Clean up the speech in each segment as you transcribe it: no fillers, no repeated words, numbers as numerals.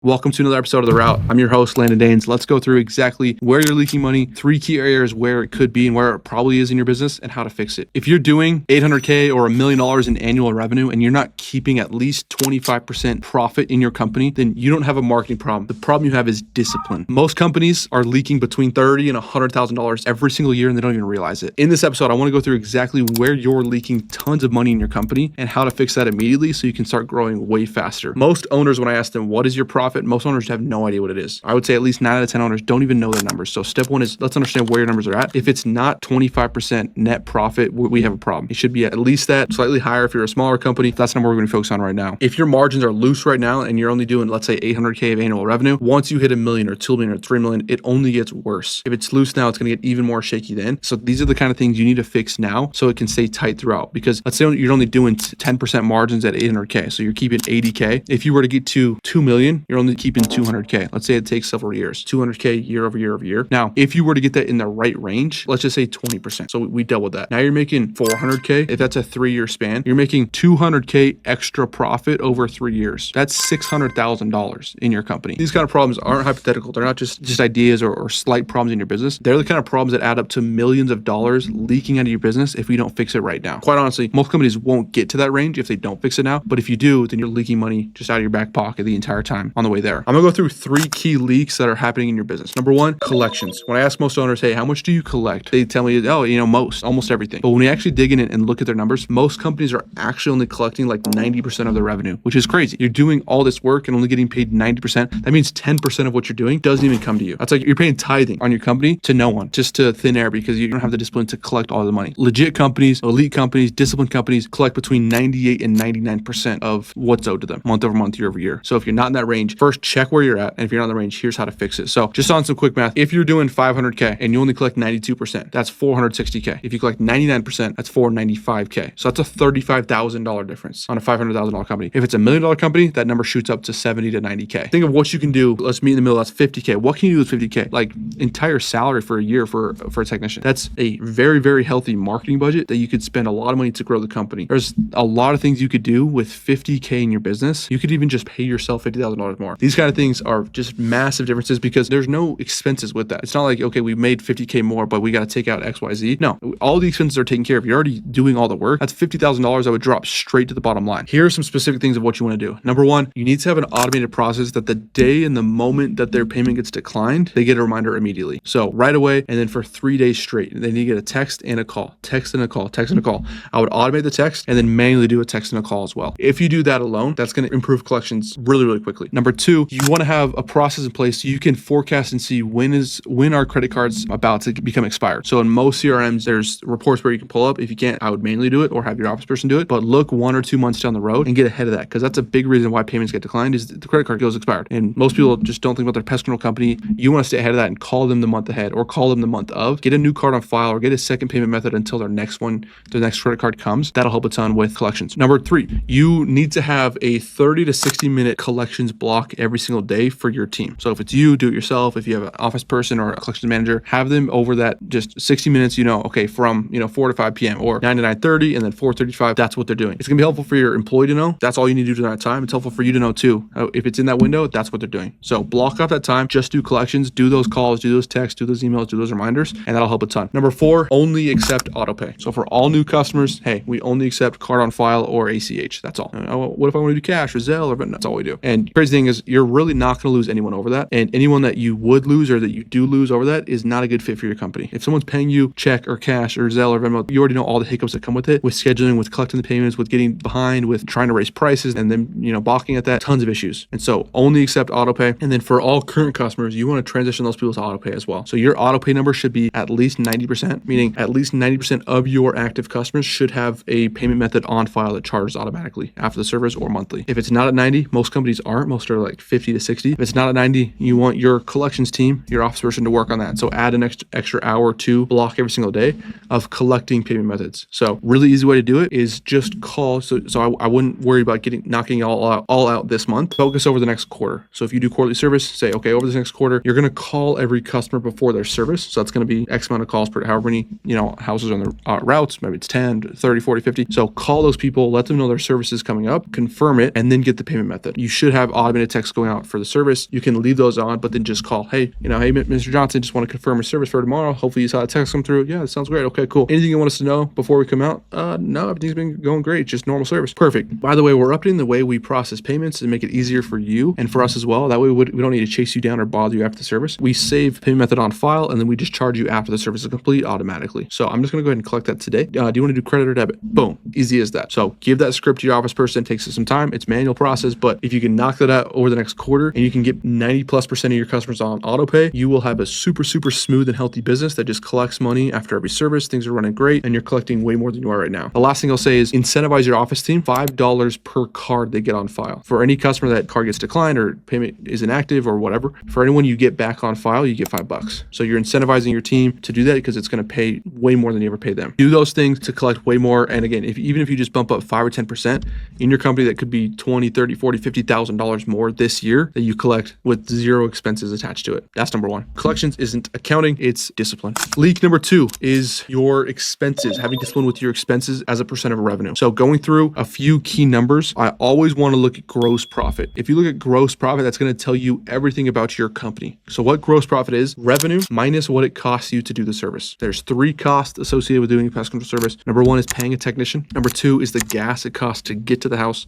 Welcome to another episode of The Route. I'm your host, Landon Danes. Let's go through exactly where you're leaking money, 3 key areas where it could be and where it probably is in your business, and how to fix it. If you're doing $800K or $1 million in annual revenue and you're not keeping at least 25% profit in your company, then you don't have a marketing problem. The problem you have is discipline. Most companies are leaking between $30,000 and $100,000 every single year and they don't even realize it. In this episode, I want to go through exactly where you're leaking tons of money in your company and how to fix that immediately so you can start growing way faster. Most owners, when I ask them, what is your profit? Most owners have no idea what it is. I would say at least 9 out of 10 owners don't even know their numbers. So step one is let's understand where your numbers are at. If it's not 25% net profit, we have a problem. It should be at least that, slightly higher if you're a smaller company. That's the number we're going to focus on right now. If your margins are loose right now and you're only doing, let's say, $800K of annual revenue, once you hit $1 million or $2 million or $3 million, it only gets worse. If it's loose now, it's going to get even more shaky then. So these are the kind of things you need to fix now so it can stay tight throughout. Because let's say you're only doing 10% margins at $800K. So you're keeping $80K. If you were to get to $2 million, you're only keeping $200K. Let's say it takes several years, $200K year over year over year. Now, if you were to get that in the right range, let's just say 20%. So we doubled that. Now you're making $400K. If that's a 3-year span, you're making $200K extra profit over 3 years. That's $600,000 in your company. These kind of problems aren't hypothetical. They're not just ideas or slight problems in your business. They're the kind of problems that add up to millions of dollars leaking out of your business if we don't fix it right now. Quite honestly, most companies won't get to that range if they don't fix it now. But if you do, then you're leaking money just out of your back pocket the entire time on the way there. I'm gonna go through 3 key leaks that are happening in your business. Number 1, collections. When I ask most owners, hey, how much do you collect? They tell me, oh, almost everything. But when we actually dig in it and look at their numbers, most companies are actually only collecting like 90% of their revenue, which is crazy. You're doing all this work and only getting paid 90%. That means 10% of what you're doing doesn't even come to you. That's like you're paying tithing on your company to no one, just to thin air because you don't have the discipline to collect all the money. Legit companies, elite companies, disciplined companies collect between 98 and 99% of what's owed to them month over month, year over year. So if you're not in that range, first check where you're at. And if you're not in the range, here's how to fix it. So just on some quick math, if you're doing 500K and you only collect 92%, that's 460K. If you collect 99%, that's 495K. So that's a $35,000 difference on a $500,000 company. If it's $1 million company, that number shoots up to 70 to 90K. Think of what you can do. Let's meet in the middle. That's 50K. What can you do with 50K? Like entire salary for a year for a technician. That's a very, very healthy marketing budget that you could spend a lot of money to grow the company. There's a lot of things you could do with 50K in your business. You could even just pay yourself $50,000 more. These kind of things are just massive differences because there's no expenses with that. It's not like, okay, we made 50K more, but we got to take out XYZ. No, all the expenses are taken care of. You're already doing all the work. That's $50,000 that would drop straight to the bottom line. Here are some specific things of what you want to do. Number 1, you need to have an automated process that the day and the moment that their payment gets declined, they get a reminder immediately. So right away, and then for 3 days straight, they need to get a text and a call, text and a call, text and a call. I would automate the text and then manually do a text and a call as well. If you do that alone, that's going to improve collections really, really quickly. Number 2, you want to have a process in place so you can forecast and see when our credit cards about to become expired. So in most CRMs, there's reports where you can pull up. If you can't, I would manually do it or have your office person do it. But look 1 or 2 months down the road and get ahead of that because that's a big reason why payments get declined is the credit card goes expired. And most people just don't think about their pest control company. You want to stay ahead of that and call them the month ahead or call them the month of. Get a new card on file or get a second payment method until their next credit card comes. That'll help a ton with collections. Number 3, you need to have a 30 to 60 minute collections block every single day for your team. So if it's you, do it yourself. If you have an office person or a collections manager, have them over that just 60 minutes, okay, from 4 to 5 p.m. or 9 to 9:30 and then 4:35. That's what they're doing. It's gonna be helpful for your employee to know. That's all you need to do during that time. It's helpful for you to know too. If it's in that window, that's what they're doing. So block off that time, just do collections, do those calls, do those texts, do those emails, do those reminders, and that'll help a ton. Number 4, only accept autopay. So for all new customers, hey, we only accept card on file or ACH. That's all. What if I want to do cash or Zelle or that's all we do. And crazy thing is you're really not going to lose anyone over that. And anyone that you would lose or that you do lose over that is not a good fit for your company. If someone's paying you check or cash or Zelle or Venmo, you already know all the hiccups that come with it, with scheduling, with collecting the payments, with getting behind, with trying to raise prices and then, balking at that, tons of issues. And so only accept autopay. And then for all current customers, you want to transition those people to autopay as well. So your autopay number should be at least 90%, meaning at least 90% of your active customers should have a payment method on file that charges automatically after the service or monthly. If it's not at 90, most companies aren't. Most are like 50 to 60. If it's not at 90, you want your collections team, your office person to work on that. So add an extra hour or 2 block every single day of collecting payment methods. So really easy way to do it is just call. So I wouldn't worry about knocking all out this month. Focus over the next quarter. So if you do quarterly service, say, okay, over this next quarter, you're going to call every customer before their service. So that's going to be X amount of calls per however many, houses on the routes. Maybe it's 10, 30, 40, 50. So call those people, let them know their service is coming up, confirm it, and then get the payment method. You should have automated text going out for the service, you can leave those on, but then just call, hey, hey, Mr. Johnson, just want to confirm a service for tomorrow. Hopefully you saw the text come through. Yeah, that sounds great. Okay, cool. Anything you want us to know before we come out? No, everything's been going great. Just normal service. Perfect. By the way, we're updating the way we process payments to make it easier for you and for us as well. That way we don't need to chase you down or bother you after the service. We save payment method on file, and then we just charge you after the service is complete automatically. So I'm just going to go ahead and collect that today. Do you want to do credit or debit? Boom. Easy as that. So give that script to your office person. It takes some time. It's manual process, but if you can knock that out over the next quarter and you can get 90+% of your customers on autopay, you will have a super smooth and healthy business that just collects money after every service. Things are running great and you're collecting way more than you are right now. The last thing I'll say is incentivize your office team $5 per card they get on file. For any customer that card gets declined or payment is inactive or whatever, for anyone you get back on file, you get $5. So you're incentivizing your team to do that because it's going to pay way more than you ever pay them. Do those things to collect way more. And again, even if you just bump up 5 or 10% in your company, that could be $20, $30, $40, $50,000 more this year that you collect with zero expenses attached to it. That's number one. Collections isn't accounting, it's discipline. Leak number 2 is your expenses, having discipline with your expenses as a percent of revenue. So going through a few key numbers, I always want to look at gross profit. If you look at gross profit, that's going to tell you everything about your company. So what gross profit is? Revenue minus what it costs you to do the service. There's 3 costs associated with doing a pest control service. Number 1 is paying a technician. Number 2 is the gas it costs to get to the house.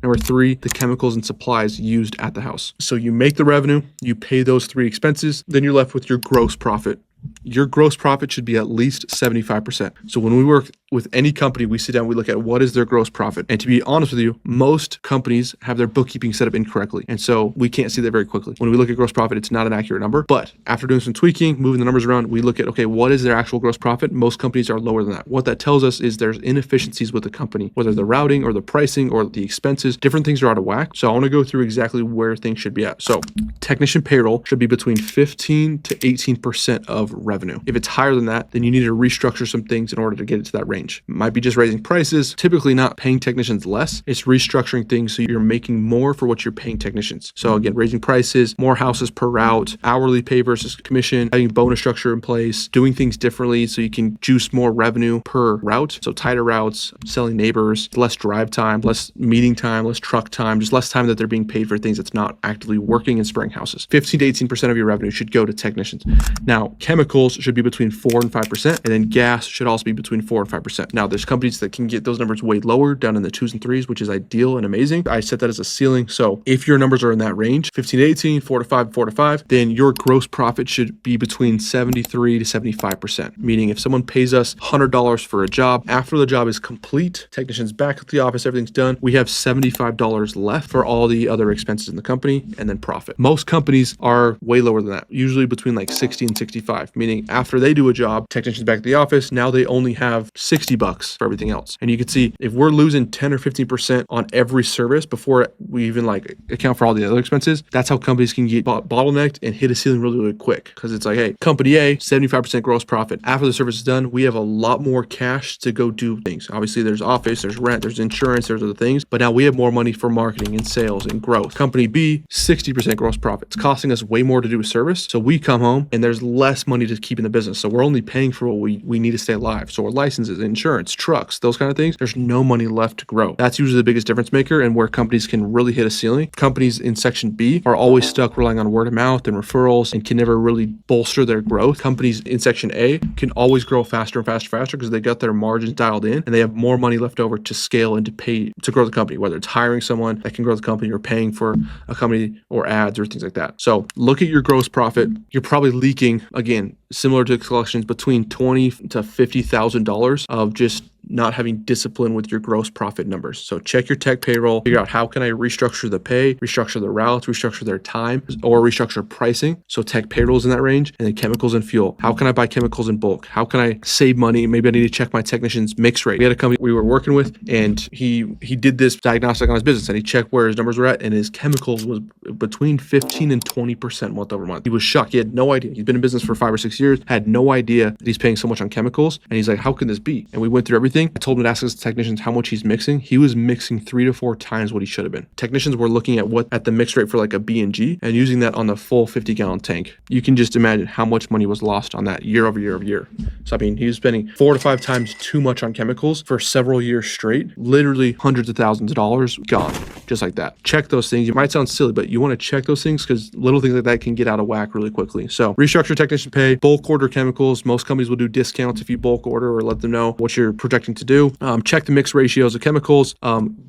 Number 3, the chemicals and supplies used at the house. So you make the revenue, you pay those 3 expenses, then you're left with your gross profit. Your gross profit should be at least 75%. So when we work with any company, we sit down, we look at what is their gross profit. And to be honest with you, most companies have their bookkeeping set up incorrectly. And so we can't see that very quickly. When we look at gross profit, it's not an accurate number. But after doing some tweaking, moving the numbers around, we look at, okay, what is their actual gross profit? Most companies are lower than that. What that tells us is there's inefficiencies with the company, whether the routing or the pricing or the expenses, different things are out of whack. So I want to go through exactly where things should be at. So technician payroll should be between 15 to 18% of revenue. If it's higher than that, then you need to restructure some things in order to get it to that range. It might be just raising prices, typically not paying technicians less. It's restructuring things so you're making more for what you're paying technicians. So again, raising prices, more houses per route, hourly pay versus commission, having bonus structure in place, doing things differently so you can juice more revenue per route. So tighter routes, selling neighbors, less drive time, less meeting time, less truck time, just less time that they're being paid for things that's not actively working and spraying houses. 15 to 18% of your revenue should go to technicians. Now, chemicals should be between 4 and 5%, and then gas should also be between 4 and 5%. Now, there's companies that can get those numbers way lower, down in the 2s and 3s, which is ideal and amazing. I set that as a ceiling. So if your numbers are in that range, 15 to 18, 4 to 5, 4 to 5, then your gross profit should be between 73 to 75%. Meaning if someone pays us $100 for a job, after the job is complete, technicians back at the office, everything's done, we have $75 left for all the other expenses in the company and then profit. Most companies are way lower than that, usually between like 60 and 65, meaning after they do a job, technicians back at the office, now they only have $60 for everything else. And you can see if we're losing 10 or 15% on every service before we even like account for all the other expenses, that's how companies can get bottlenecked and hit a ceiling really quick. Because it's like, hey, company A, 75% gross profit. After the service is done, we have a lot more cash to go do things. Obviously, there's office, there's rent, there's insurance, there's other things, but now we have more money for marketing and sales and growth. Company B, 60% gross profit. It's costing us way more to do a service. So we come home and there's less money to keep in the business. So we're only paying for what we need to stay alive. So our licenses, insurance, trucks, those kind of things, there's no money left to grow. That's usually the biggest difference maker and where companies can really hit a ceiling. Companies in section B are always stuck relying on word of mouth and referrals and can never really bolster their growth. Companies in section A can always grow faster and faster because they got their margins dialed in and they have more money left over to scale and to pay to grow the company, whether it's hiring someone that can grow the company or paying for a company or ads or things like that. So look at your gross profit. You're probably leaking, again, similar to collections, between $20,000 to $50,000 of just not having discipline with your gross profit numbers. So check your tech payroll, figure out how can I restructure the pay, restructure the routes, restructure their time, or restructure pricing. So tech payroll is in that range, and then chemicals and fuel. How can I buy chemicals in bulk? How can I save money? Maybe I need to check my technician's mix rate. We had a company we were working with, and he did this diagnostic on his business, and he checked where his numbers were at, and his chemicals was between 15 and 20% month over month. He was shocked. He had no idea. He's been in business for 5 or 6 years, had no idea that he's paying so much on chemicals, and he's like, how can this be? And we went through everything. everything. I told him to ask his technicians how much he's mixing. He was mixing 3 to 4 times what he should have been. Technicians were looking at the mix rate for like a B&G and using that on the full 50-gallon tank. You can just imagine how much money was lost on that year over year over year. So I mean, he was spending 4 to 5 times too much on chemicals for several years straight, literally hundreds of thousands of dollars gone, just like that. Check those things. It might sound silly, but you want to check those things because little things like that can get out of whack really quickly. So restructure technician pay, bulk order chemicals. Most companies will do discounts if you bulk order or let them know what you're projecting to do. Check the mix ratios of chemicals.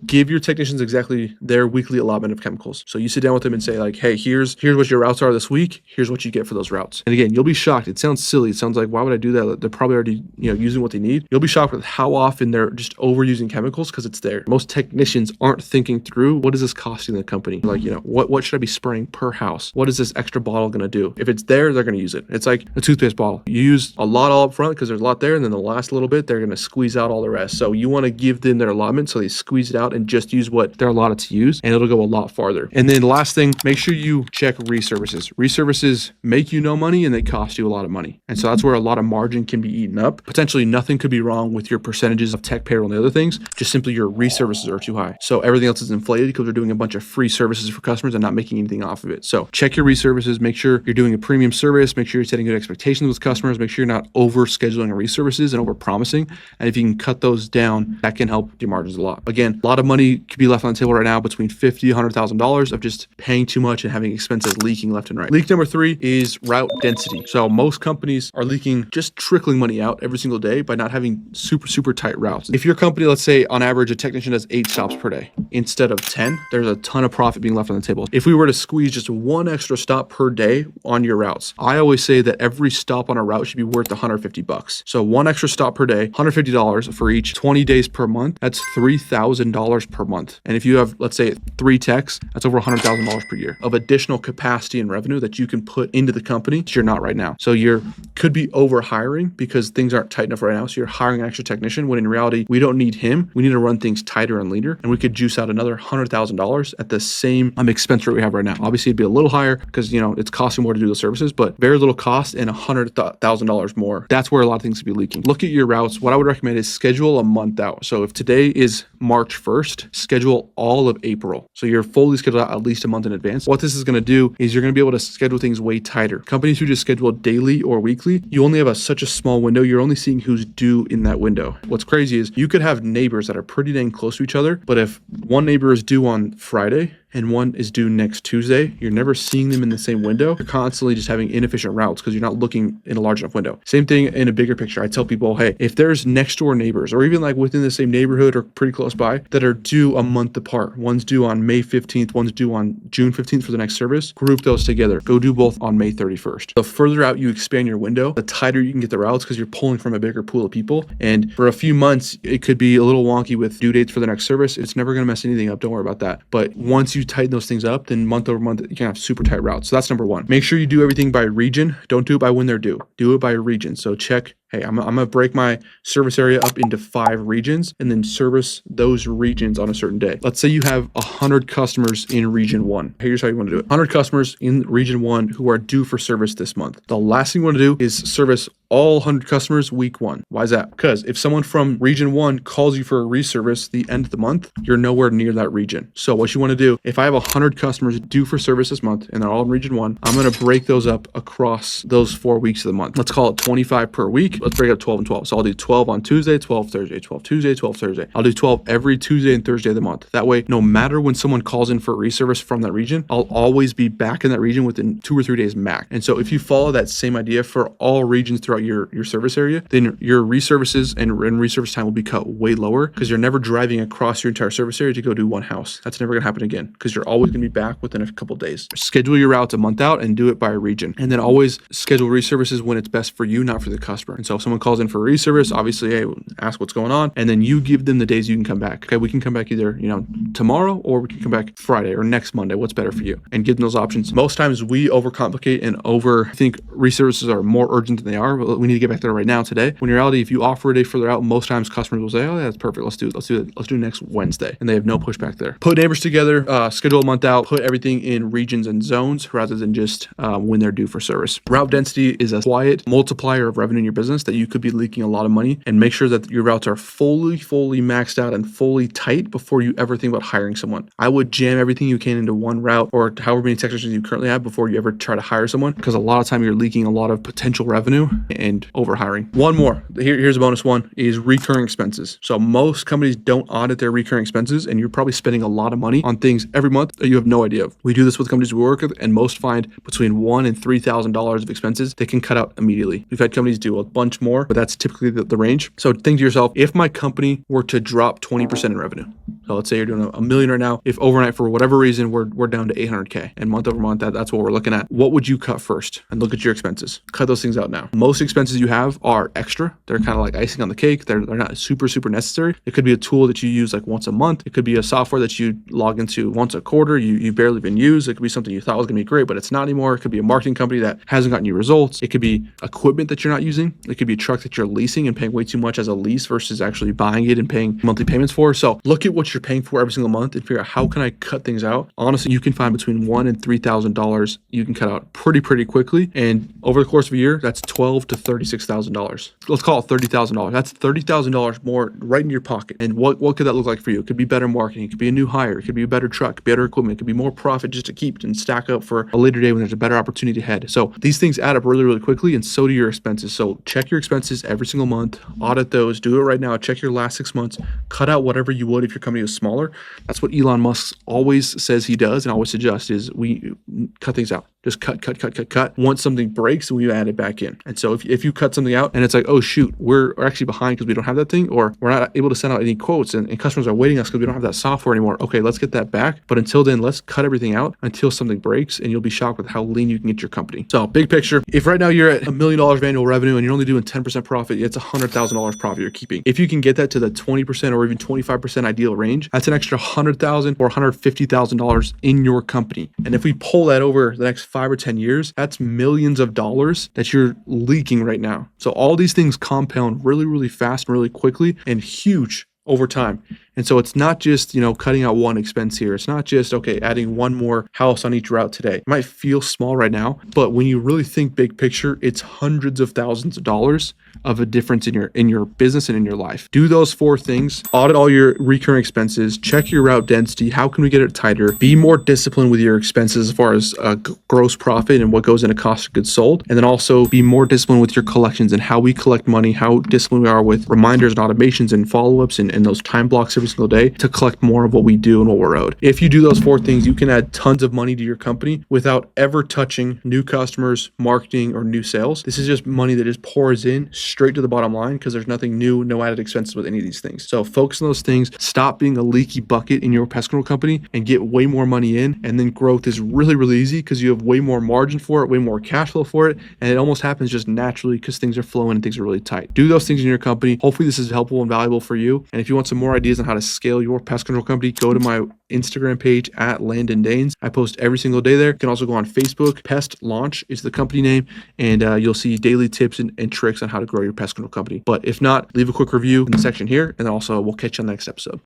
Give your technicians exactly their weekly allotment of chemicals. So you sit down with them and say like, hey, here's what your routes are this week. Here's what you get for those routes. And again, you'll be shocked. It sounds silly. It sounds like, why would I do that? They're probably already, using what they need. You'll be shocked with how often they're just overusing chemicals because it's there. Most technicians aren't thinking through, what is this costing the company? Like, what should I be spraying per house? What is this extra bottle going to do? If it's there, they're going to use it. It's like a toothpaste bottle. You use a lot all up front because there's a lot there. And then the last little bit, they're going to squeeze out all the rest. So you want to give them their allotment so they squeeze it out and just use what they're allotted to use. And it'll go a lot farther. And then the last thing, make sure you check reservices. Reservices make you no money and they cost you a lot of money. And so that's where a lot of margin can be eaten up. Potentially nothing could be wrong with your percentages of tech payroll and the other things. Just simply your reservices are too high. So everything else is inflated because they're doing a bunch of free services for customers and not making anything off of it. So check your reservices, make sure you're doing a premium service, make sure you're setting good expectations with customers, make sure you're not over scheduling reservices and over promising. And if you can cut those down, that can help your margins a lot. Again, a lot of money could be left on the table right now between $50,000 and $100,000 of just paying too much and having expenses leaking left and right. Leak number 3 is route density. So most companies are leaking, just trickling money out every single day by not having super tight routes. If your company, let's say on average, a technician does 8 stops per day instead of 10, there's a ton of profit being left on the table. If we were to squeeze just one extra stop per day on your routes, I always say that every stop on a route should be worth $150. So one extra stop per day, $150 for each 20 days per month. That's $3,000 per month. And if you have, let's say 3 techs, that's over $100,000 per year of additional capacity and revenue that you can put into the company that you're not right now. So you're could be over hiring because things aren't tight enough right now. So you're hiring an extra technician when in reality, we don't need him. We need to run things tighter and leaner. And we could juice out another $100,000 at the same expense rate we have right now. Obviously, it'd be a little higher because, it's costing more to do the services, but very little cost and $100,000 more. That's where a lot of things could be leaking. Look at your routes. What I would recommend is schedule a month out. So if today is March 1st, schedule all of April. So you're fully scheduled out at least a month in advance. What this is going to do is you're going to be able to schedule things way tighter. Companies who just schedule daily or weekly, you only have such a small window. You're only seeing who's due in that window. What's crazy is you could have neighbors that are pretty dang close to each other, but if one neighbor is due on Friday and one is due next Tuesday, you're never seeing them in the same window. You're constantly just having inefficient routes because you're not looking in a large enough window. Same thing in a bigger picture. I tell people, hey, if there's next door neighbors or even like within the same neighborhood or pretty close by that are due a month apart, one's due on May 15th, one's due on June 15th for the next service, group those together. Go do both on May 31st. The further out you expand your window, the tighter you can get the routes because you're pulling from a bigger pool of people. And for a few months, it could be a little wonky with due dates for the next service. It's never going to mess anything up. Don't worry about that. But once you tighten those things up, then month over month, you can have super tight routes. So that's number 1. Make sure you do everything by region. Don't do it by when they're due. Do it by region. So check, hey, I'm going to break my service area up into 5 regions and then service those regions on a certain day. Let's say you have 100 customers in region 1. Here's how you want to do it. 100 customers in region 1 who are due for service this month. The last thing you want to do is service all 100 customers week 1. Why is that? Because if someone from region 1 calls you for a reservice the end of the month, you're nowhere near that region. So what you want to do, if I have 100 customers due for service this month and they're all in region 1, I'm going to break those up across those 4 weeks of the month. Let's call it 25 per week. Let's break up 12 and 12. So I'll do 12 on Tuesday, 12 Thursday, 12 Tuesday, 12 Thursday. I'll do 12 every Tuesday and Thursday of the month. That way, no matter when someone calls in for a reservice from that region, I'll always be back in that region within 2 or 3 days max. And so if you follow that same idea for all regions throughout your service area, then your reservices and reservice time will be cut way lower because you're never driving across your entire service area to go do one house. That's never going to happen again because you're always going to be back within a couple days. Schedule your routes a month out and do it by region. And then always schedule reservices when it's best for you, not for the customer. And so if someone calls in for a reservice, obviously, hey, ask what's going on. And then you give them the days you can come back. Okay, we can come back either, tomorrow or we can come back Friday or next Monday. What's better for you? And give them those options. Most times we overcomplicate and think reservices are more urgent than they are. But we need to get back there right now today. When in reality, if you offer a day further out, most times customers will say, oh, yeah, that's perfect. Let's do it. Let's do next Wednesday. And they have no pushback there. Put neighbors together, schedule a month out, put everything in regions and zones rather than just when they're due for service. Route density is a quiet multiplier of revenue in your business. business that you could be leaking a lot of money, and make sure that your routes are fully maxed out and fully tight before you ever think about hiring someone. I would jam everything you can into one route or however many technicians you currently have before you ever try to hire someone, because a lot of time you're leaking a lot of potential revenue and over hiring. One more, here's a bonus one, is recurring expenses. So most companies don't audit their recurring expenses, and you're probably spending a lot of money on things every month that you have no idea of. We do this with companies we work with, and most find between $1,000 and $3,000 of expenses they can cut out immediately. We've had companies do a bunch more, but that's typically the range. So think to yourself, if my company were to drop 20% in revenue, so let's say you're doing a million right now, if overnight for whatever reason we're down to 800K, and month over month that's what we're looking at, what would you cut first? And look at your expenses. Cut those things out now. Most expenses you have are extra. They're kind of like icing on the cake. They're not super necessary. It could be a tool that you use like once a month. It could be a software that you log into once a quarter. You barely even use. It could be something you thought was gonna be great, but it's not anymore. It could be a marketing company that hasn't gotten you results. It could be equipment that you're not using. It could be a truck that you're leasing and paying way too much as a lease versus actually buying it and paying monthly payments for. So look at what you're paying for every single month and figure out, how can I cut things out? Honestly, you can find between $1,000 and $3,000 you can cut out pretty quickly. And over the course of a year, that's $12,000 to $36,000. Let's call it $30,000. That's $30,000 more right in your pocket. And what could that look like for you? It could be better marketing. It could be a new hire. It could be a better truck, better equipment. It could be more profit just to keep and stack up for a later day when there's a better opportunity ahead. So these things add up really quickly, and so do your expenses. So check your expenses every single month, audit those, do it right now. Check your last 6 months, cut out whatever you would if your company was smaller. That's what Elon Musk always says he does and always suggests, is we cut things out. Just cut. Once something breaks, we add it back in. And so if you cut something out and it's like, oh shoot, we're actually behind because we don't have that thing, or we're not able to send out any quotes and customers are waiting us because we don't have that software anymore. Okay, let's get that back. But until then, let's cut everything out until something breaks, and you'll be shocked with how lean you can get your company. So big picture, if right now you're at $1 million of annual revenue and you're only doing 10% profit, it's $100,000 profit you're keeping. If you can get that to the 20% or even 25% ideal range, that's an extra $100,000 or $150,000 in your company. And if we pull that over the next 5 or 10 years, that's millions of dollars that you're leaking right now. So all these things compound really fast and really quickly and huge over time. And so it's not just, cutting out one expense here. It's not just, okay, adding one more house on each route today. It might feel small right now, but when you really think big picture, it's hundreds of thousands of dollars of a difference in your business and in your life. Do those 4 things. Audit all your recurring expenses. Check your route density. How can we get it tighter? Be more disciplined with your expenses as far as gross profit and what goes into cost of goods sold. And then also be more disciplined with your collections and how we collect money, how disciplined we are with reminders and automations and follow-ups and those time blocks every single day to collect more of what we do and what we're owed. If you do those 4 things, you can add tons of money to your company without ever touching new customers, marketing, or new sales. This is just money that just pours in straight to the bottom line because there's nothing new, no added expenses with any of these things. So focus on those things. Stop being a leaky bucket in your pest control company and get way more money in. And then growth is really easy because you have way more margin for it, way more cash flow for it. And it almost happens just naturally because things are flowing and things are really tight. Do those things in your company. Hopefully this is helpful and valuable for you. And if you want some more ideas on how to scale your pest control company, go to my Instagram page at Landon Danes. I post every single day there. You can also go on Facebook. Pest Launch is the company name, and you'll see daily tips and tricks on how to grow your pest control company. But if not, leave a quick review in the section here, and then also we'll catch you on the next episode.